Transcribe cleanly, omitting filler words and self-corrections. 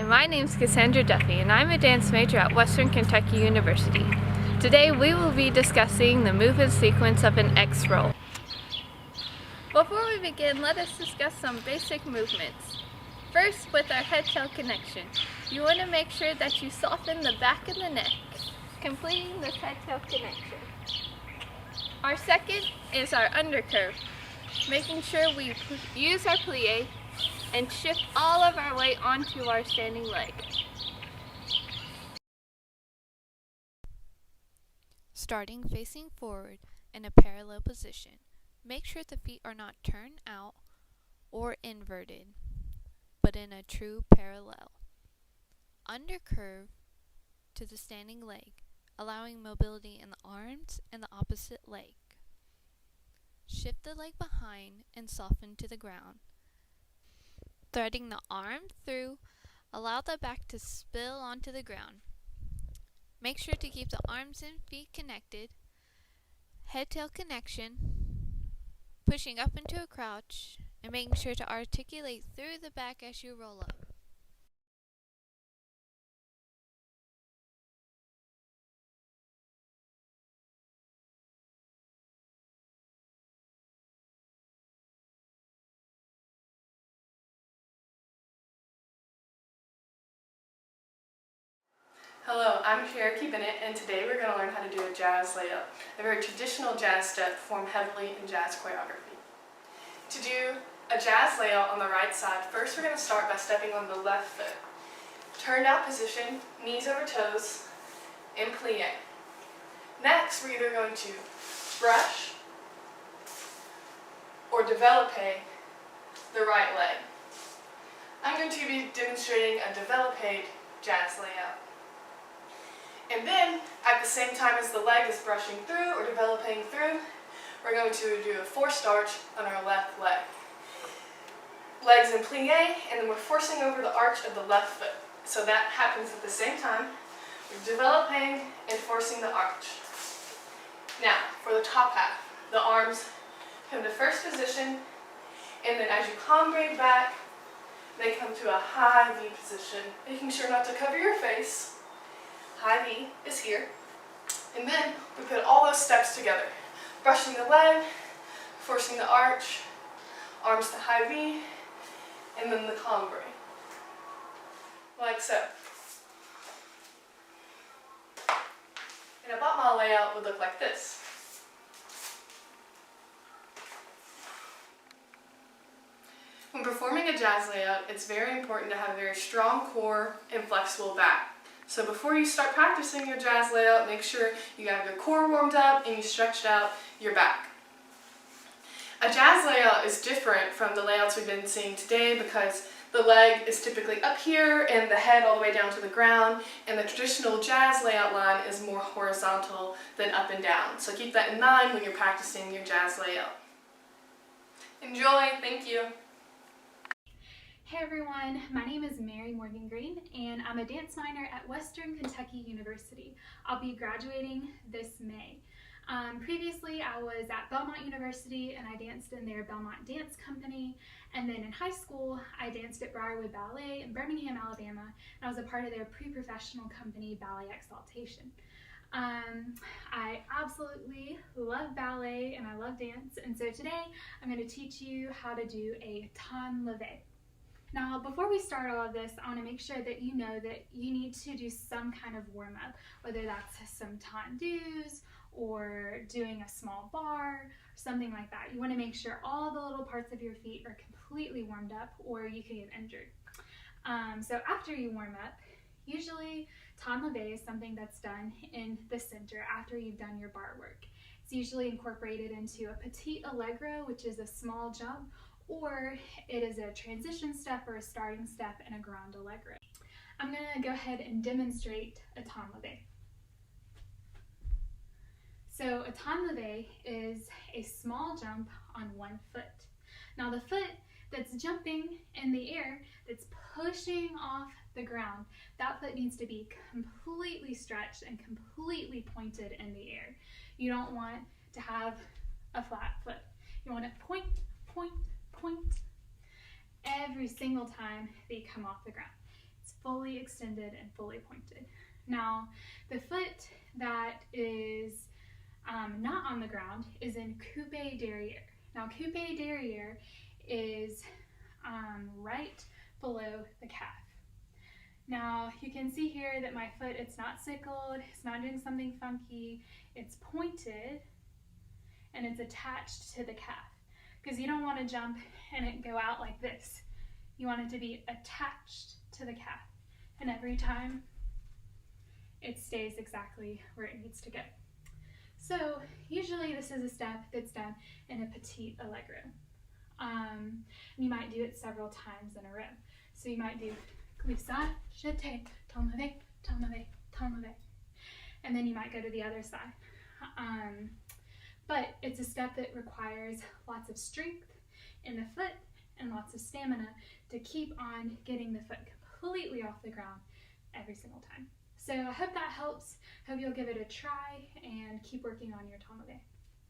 my name is Cassandra Duffy and I'm a dance major at Western Kentucky University. Today we will be discussing the movement sequence of an X roll. Before we begin, let us discuss some basic movements. First, with our head-tail connection, you want to make sure that you soften the back of the neck, completing this head-tail connection. Our second is our undercurve, making sure we use our plie and shift all of our weight onto our standing leg. Starting facing forward in a parallel position, make sure the feet are not turned out or inverted, but in a true parallel. Undercurve to the standing leg, allowing mobility in the arms and the opposite leg. Shift the leg behind and soften to the ground. Threading the arm through, allow the back to spill onto the ground. Make sure to keep the arms and feet connected. Head-tail connection, pushing up into a crouch, and making sure to articulate through the back as you roll up. Hello, I'm Cherokee Bennett, and today we're going to learn how to do a jazz layup, a very traditional jazz step performed heavily in jazz choreography. To do a jazz layout on the right side, first we're going to start by stepping on the left foot. Turned out position, knees over toes, and plie. Next, we're either going to brush or develope the right leg. I'm going to be demonstrating a develope jazz layout. And then, at the same time as the leg is brushing through or developing through, we're going to do a forced arch on our left leg. Legs in plie, and then we're forcing over the arch of the left foot. So that happens at the same time. We're developing and forcing the arch. Now, for the top half, the arms come to first position, and then as you cambre back, they come to a high V position, making sure not to cover your face. High V is here, and then we put all those steps together. Brushing the leg, forcing the arch, arms to high V, and then the cambre. Like so. And a battement layout would look like this. When performing a jazz layout, it's very important to have a very strong core and flexible back. So before you start practicing your jazz layout, make sure you have your core warmed up and you stretched out your back. A jazz layout is different from the layouts we've been seeing today because the leg is typically up here and the head all the way down to the ground, and the traditional jazz layout line is more horizontal than up and down. So keep that in mind when you're practicing your jazz layout. Enjoy, thank you. Hey everyone, my name is Mary Morgan Green and I'm a dance minor at Western Kentucky University. I'll be graduating this May. Previously I was at Belmont University and I danced in their Belmont Dance Company, and then in high school I danced at Briarwood Ballet in Birmingham, Alabama, and I was a part of their pre-professional company Ballet Exaltation. I absolutely love ballet and I love dance, and so today I'm going to teach you how to do a ton leve. Now, before we start all of this, I want to make sure that you know that you need to do some kind of warm-up, whether that's some tendus or doing a small bar, or something like that. You want to make sure all the little parts of your feet are completely warmed up or you can get injured. So after you warm up, usually tan leve is something that's done in the center after you've done your bar work. It's usually incorporated into a petit allegro, which is a small jump, or it is a transition step or a starting step in a grand allegro. I'm going to go ahead and demonstrate a tan leve. So a tan leve is a small jump on one foot. Now the foot that's jumping in the air, that's pushing off the ground, that foot needs to be completely stretched and completely pointed in the air. You don't want to have a flat foot. You want to point, point, point every single time they come off the ground. It's fully extended and fully pointed. Now, the foot that is not on the ground is in coupe derriere. Now, coupe derriere is right below the calf. Now, you can see here that my foot, it's not sickled, it's not doing something funky, it's pointed and it's attached to the calf, because you don't want to jump and it go out like this. You want it to be attached to the calf, and every time it stays exactly where it needs to go. So usually this is a step that's done in a petite allegro. And you might do it several times in a row. So you might do glissade, jeté, tombe, tombe, tombe. And then you might go to the other side. But it's a step that requires lots of strength in the foot and lots of stamina to keep on getting the foot completely off the ground every single time. So I hope that helps. Hope you'll give it a try and keep working on your tombe.